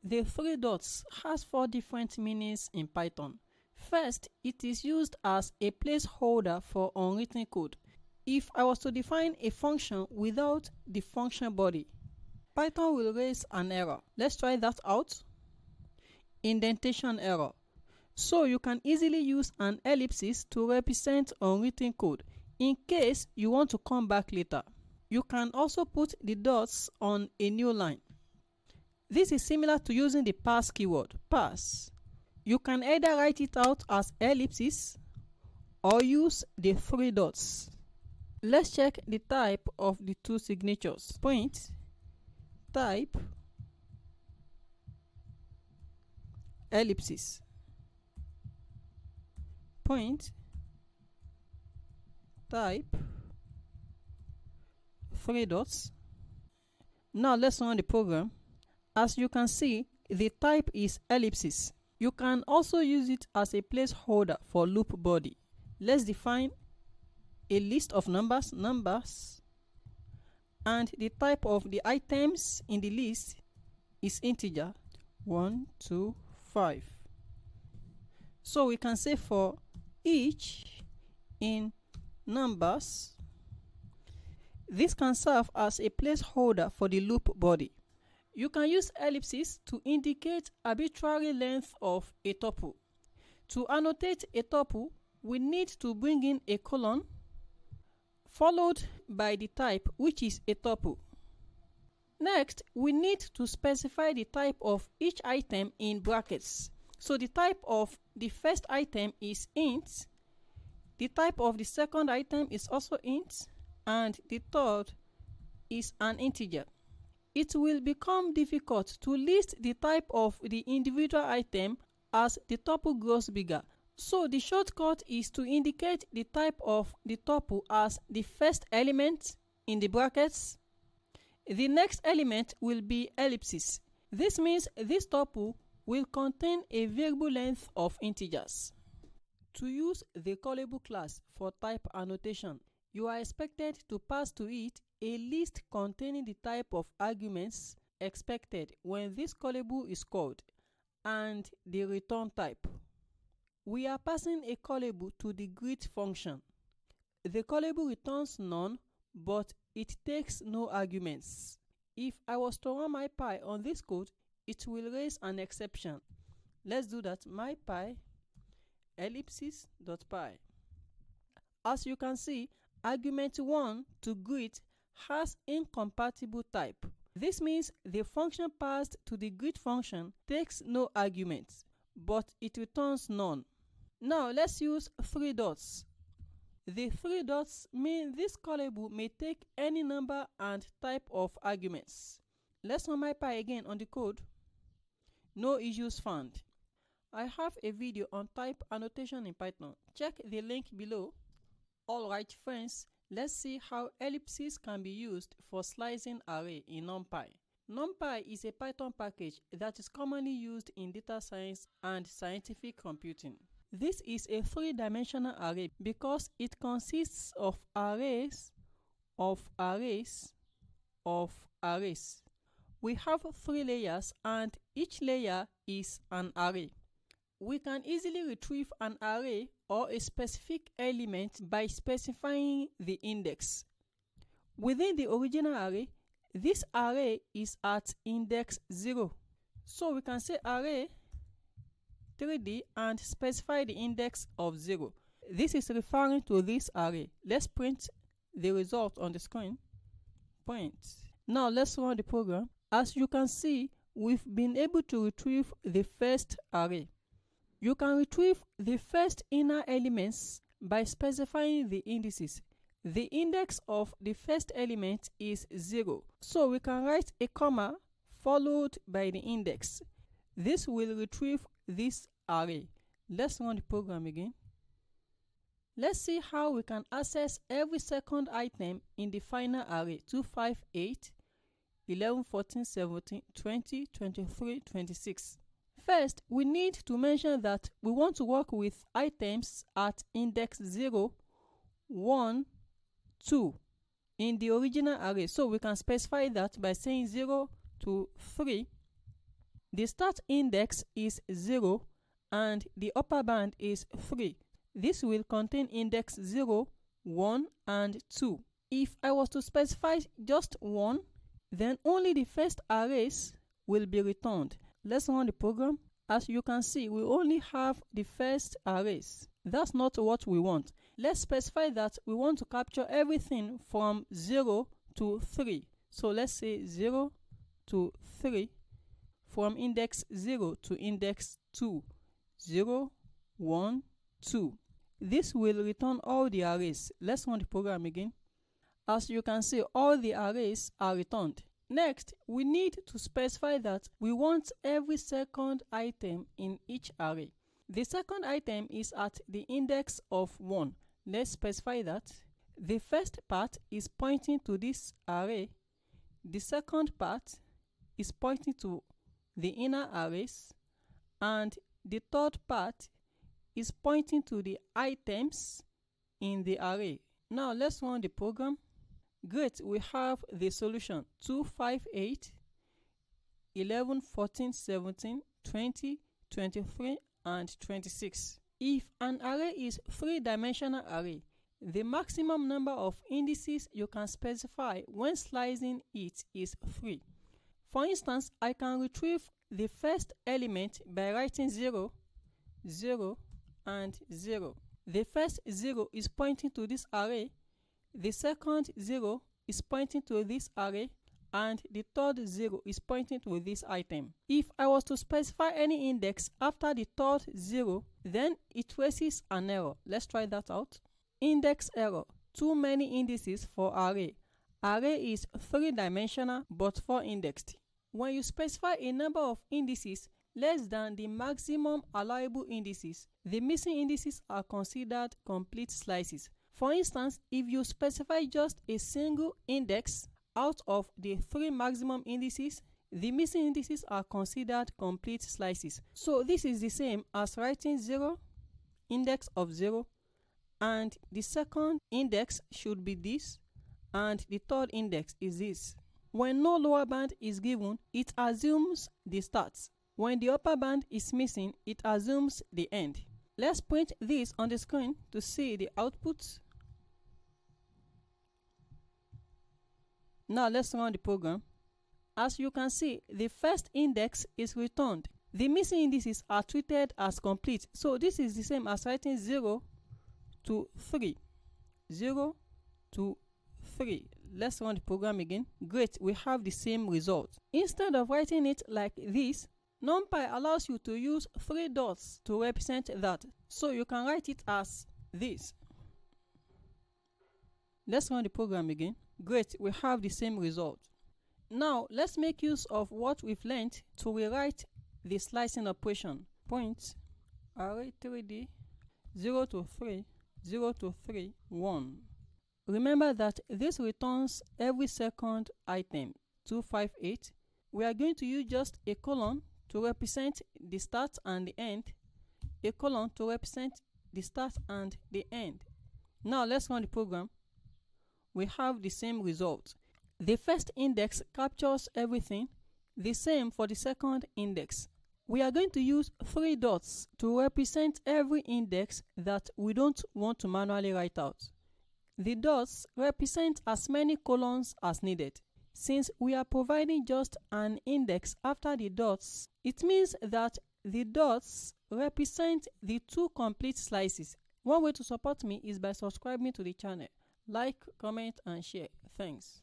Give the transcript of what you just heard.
The three dots has 4 different meanings in Python. First, it is used as a placeholder for unwritten code. If I was to define a function without the function body, Python will raise an error. Let's try that out. Indentation error. So you can easily use an ellipsis to represent unwritten code in case you want to come back later. You can also put the dots on a new line. This is similar to using the pass keyword, pass. You can either write it out as ellipses or use the 3 dots. Let's check the type of the 2 signatures. Point, type, ellipses. Point, type, 3 dots. Now let's run the program. As you can see, the type is ellipses. You can also use it as a placeholder for loop body. Let's define a list of numbers, and the type of the items in the list is integer 1, 2, 5. So we can say for each in numbers, this can serve as a placeholder for the loop body. You can use ellipses to indicate arbitrary length of a tuple. To annotate a tuple, we need to bring in a colon followed by the type, which is a tuple. Next, we need to specify the type of each item in brackets. So the type of the first item is int, the type of the second item is also int, and the third is an integer. It will become difficult to list the type of the individual item as the tuple grows bigger. So the shortcut is to indicate the type of the tuple as the first element in the brackets. The next element will be ellipses. This means this tuple will contain a variable length of integers. To use the callable class for type annotation, you are expected to pass to it a list containing the type of arguments expected when this callable is called and the return type. We are passing a callable to the greet function. The callable returns none, but it takes no arguments. If I was to run mypy on this code, it will raise an exception. Let's do that. mypy ellipses.py. As you can see, argument 1 to greet has incompatible type. This means the function passed to the greet function takes no arguments, but it returns none. Now let's use 3 dots. The 3 dots mean this callable may take any number and type of arguments. Let's run mypy again on the code. No issues found. I have a video on type annotation in Python. Check the link below. Alright friends, let's see how ellipses can be used for slicing array in NumPy. NumPy is a Python package that is commonly used in data science and scientific computing. This is a 3-dimensional array because it consists of arrays of arrays of arrays. We have 3 layers and each layer is an array. We can easily retrieve an array or a specific element by specifying the index. Within the original array, this array is at index 0. So we can say array 3D and specify the index of 0. This is referring to this array. Let's print the result on the screen. Point. Now let's run the program. As you can see, we've been able to retrieve the first array. You can retrieve the first inner elements by specifying the indices. The index of the first element is 0, so we can write a comma followed by the index. This will retrieve this array. Let's run the program again. Let's see how we can access every second item in the final array 2, 5, 8, 11, 14, 17, 20, 23, 26. First, we need to mention that we want to work with items at index 0, 1, 2 in the original array. So we can specify that by saying 0 to 3. The start index is 0 and the upper bound is 3. This will contain index 0, 1 and 2. If I was to specify just 1, then only the first arrays will be returned. Let's run the program. As you can see, we only have the first arrays. That's not what we want. Let's specify that we want to capture everything from 0 to 3. So let's say 0 to 3, from index 0 to index 2. 0, 1, 2. This will return all the arrays. Let's run the program again. As you can see, all the arrays are returned. Next, we need to specify that we want every second item in each array. The second item is at the index of 1. Let's specify that. The first part is pointing to this array. The second part is pointing to the inner arrays. And the third part is pointing to the items in the array. Now let's run the program. Great, we have the solution 2, 5, 8, 11, 14, 17, 20, 23, and 26. If an array is a 3-dimensional array, the maximum number of indices you can specify when slicing it is 3. For instance, I can retrieve the first element by writing 0, 0, and 0. The first 0 is pointing to this array. The second 0 is pointing to this array, and the third 0 is pointing to this item. If I was to specify any index after the third 0, then it traces an error. Let's try that out. Index error. Too many indices for array. Array is 3-dimensional but 4-indexed. When you specify a number of indices less than the maximum allowable indices, the missing indices are considered complete slices. For instance, if you specify just a single index out of the 3 maximum indices, the missing indices are considered complete slices. So this is the same as writing 0, index of 0, and the second index should be this, and the third index is this. When no lower bound is given, it assumes the start. When the upper bound is missing, it assumes the end. Let's print this on the screen to see the output. Now let's run the program. As you can see, the first index is returned. The missing indices are treated as complete. So this is the same as writing 0 to 3. 0 to 3. Let's run the program again. Great, we have the same result. Instead of writing it like this, NumPy allows you to use 3 dots to represent that. So you can write it as this. Let's run the program again. Great, we have the same result. Now let's make use of what we've learned to rewrite the slicing operation. Point array 3D 0 to 3, 0 to 3, 1. Remember that this returns every second item 2, 5, 8. We are going to use just a colon to represent the start and the end, a colon to represent the start and the end. Now let's run the program. We have the same result. The first index captures everything, the same for the second index. We are going to use 3 dots to represent every index that we don't want to manually write out. The dots represent as many colons as needed. Since we are providing just an index after the dots, it means that the dots represent the 2 complete slices. One way to support me is by subscribing to the channel. Like, comment, and share. Thanks.